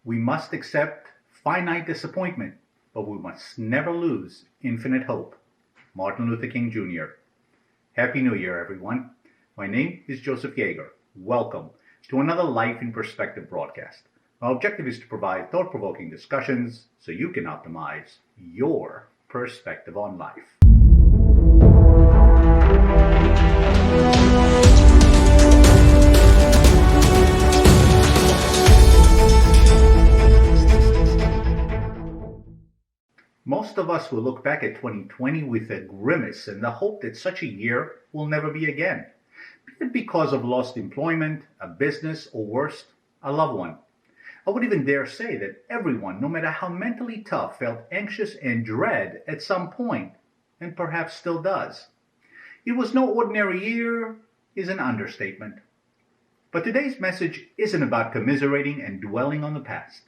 We must accept finite disappointment, but we must never lose infinite hope. Martin Luther King Jr. Happy New Year, everyone. My name is Joseph Yagar. Welcome to another Life in Perspective broadcast. Our objective is to provide thought-provoking discussions so you can optimize your perspective on life. Most of us will look back at 2020 with a grimace and the hope that such a year will never be again, be it because of lost employment, a business, or worse, a loved one. I would even dare say that everyone, no matter how mentally tough, felt anxious and dread at some point, and perhaps still does. It was no ordinary year is an understatement. But today's message isn't about commiserating and dwelling on the past.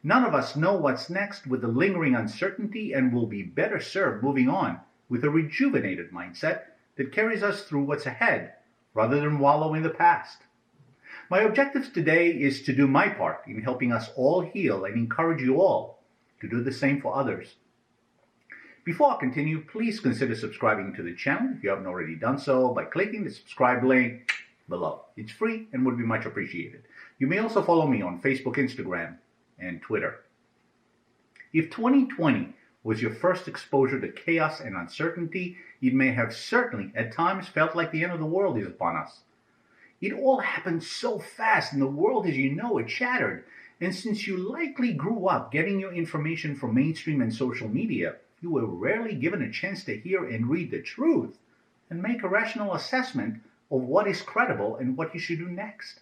None of us know what's next with the lingering uncertainty and will be better served moving on with a rejuvenated mindset that carries us through what's ahead rather than wallow in the past. My objective today is to do my part in helping us all heal and encourage you all to do the same for others. Before I continue, please consider subscribing to the channel if you haven't already done so by clicking the subscribe link below. It's free and would be much appreciated. You may also follow me on Facebook, Instagram, and Twitter. If 2020 was your first exposure to chaos and uncertainty, it may have certainly at times felt like the end of the world is upon us. It all happened so fast and the world as you know it shattered. And since you likely grew up getting your information from mainstream and social media, you were rarely given a chance to hear and read the truth and make a rational assessment of what is credible and what you should do next.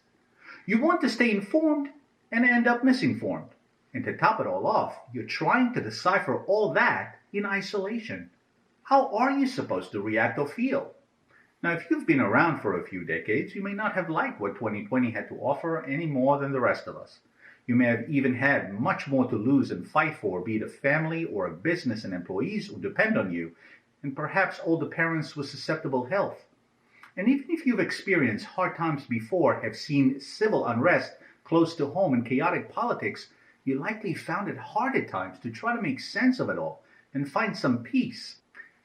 You want to stay informed and end up misinformed. And to top it all off, you're trying to decipher all that in isolation. How are you supposed to react or feel? Now, if you've been around for a few decades, you may not have liked what 2020 had to offer any more than the rest of us. You may have even had much more to lose and fight for, be it a family or a business and employees who depend on you, and perhaps older parents with susceptible health. And even if you've experienced hard times before, have seen civil unrest close to home and chaotic politics, you likely found it hard at times to try to make sense of it all and find some peace.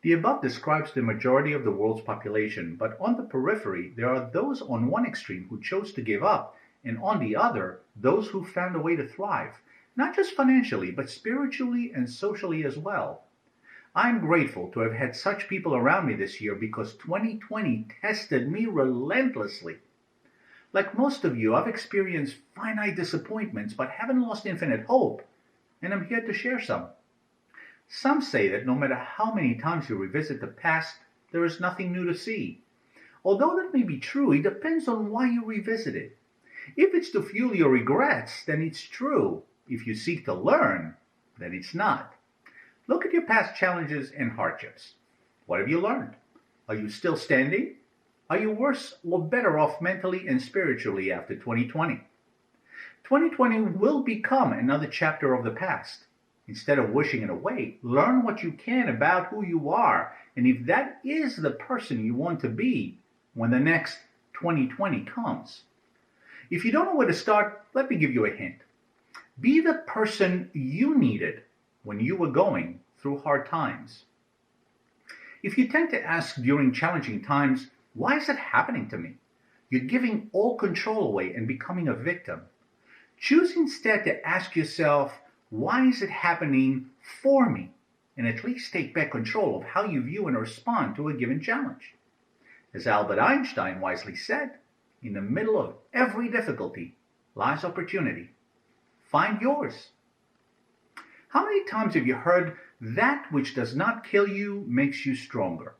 The above describes the majority of the world's population, but on the periphery, there are those on one extreme who chose to give up, and on the other, those who found a way to thrive, not just financially, but spiritually and socially as well. I'm grateful to have had such people around me this year because 2020 tested me relentlessly. Like most of you, I've experienced finite disappointments, but haven't lost infinite hope, and I'm here to share some. Some say that no matter how many times you revisit the past, there is nothing new to see. Although that may be true, it depends on why you revisit it. If it's to fuel your regrets, then it's true. If you seek to learn, then it's not. Look at your past challenges and hardships. What have you learned? Are you still standing? Are you worse or better off mentally and spiritually after 2020? 2020 will become another chapter of the past. Instead of wishing it away, learn what you can about who you are, and if that is the person you want to be when the next 2020 comes. If you don't know where to start, let me give you a hint. Be the person you needed when you were going through hard times. If you tend to ask during challenging times, why is it happening to me? You're giving all control away and becoming a victim. Choose instead to ask yourself, why is it happening for me? And at least take back control of how you view and respond to a given challenge. As Albert Einstein wisely said, in the middle of every difficulty lies opportunity. Find yours. How many times have you heard that which does not kill you makes you stronger?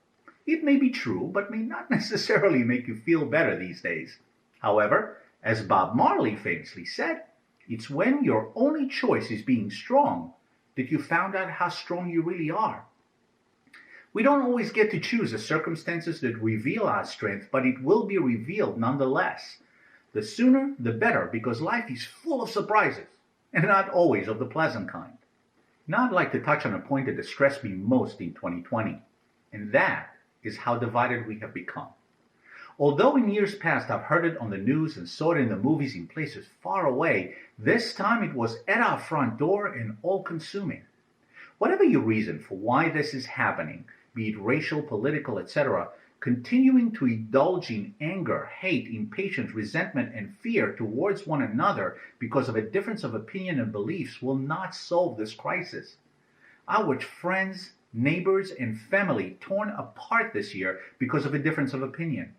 It may be true, but may not necessarily make you feel better these days. However, as Bob Marley famously said, it's when your only choice is being strong that you found out how strong you really are. We don't always get to choose the circumstances that reveal our strength, but it will be revealed nonetheless. The sooner, the better, because life is full of surprises, and not always of the pleasant kind. Now I'd like to touch on a point that distressed me most in 2020, and that is how divided we have become. Although in years past I've heard it on the news and saw it in the movies in places far away, this time it was at our front door and all consuming. Whatever your reason for why this is happening, be it racial, political, etc., continuing to indulge in anger, hate, impatience, resentment, and fear towards one another because of a difference of opinion and beliefs will not solve this crisis. I watch friends, neighbors, and family torn apart this year because of a difference of opinion.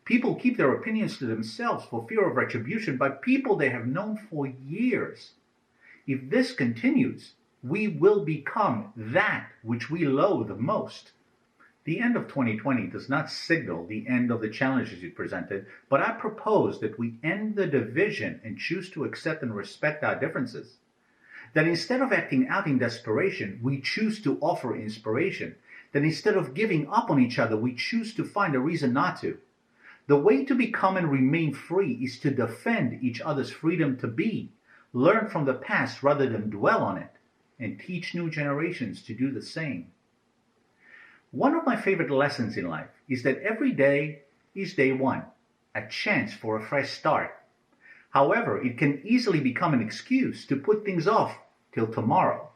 People keep their opinions to themselves for fear of retribution by people they have known for years. If this continues, we will become that which we loathe most. The end of 2020 does not signal the end of the challenges it presented, but I propose that we end the division and choose to accept and respect our differences. That instead of acting out in desperation, we choose to offer inspiration. That instead of giving up on each other, we choose to find a reason not to. The way to become and remain free is to defend each other's freedom to be, learn from the past rather than dwell on it, and teach new generations to do the same. One of my favorite lessons in life is that every day is day one, a chance for a fresh start. However, it can easily become an excuse to put things off till tomorrow.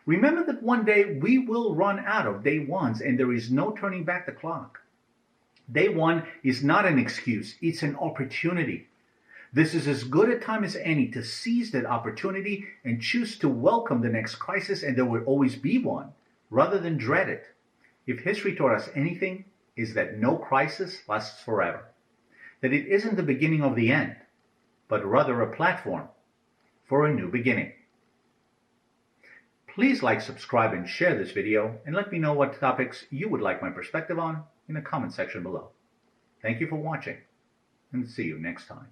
Remember that one day we will run out of day ones and there is no turning back the clock. Day one is not an excuse, it's an opportunity. This is as good a time as any to seize that opportunity and choose to welcome the next crisis, and there will always be one, rather than dread it. If history taught us anything, is that no crisis lasts forever. That it isn't the beginning of the end, but rather a platform for a new beginning. Please like, subscribe, and share this video, and let me know what topics you would like my perspective on in the comment section below. Thank you for watching, and see you next time.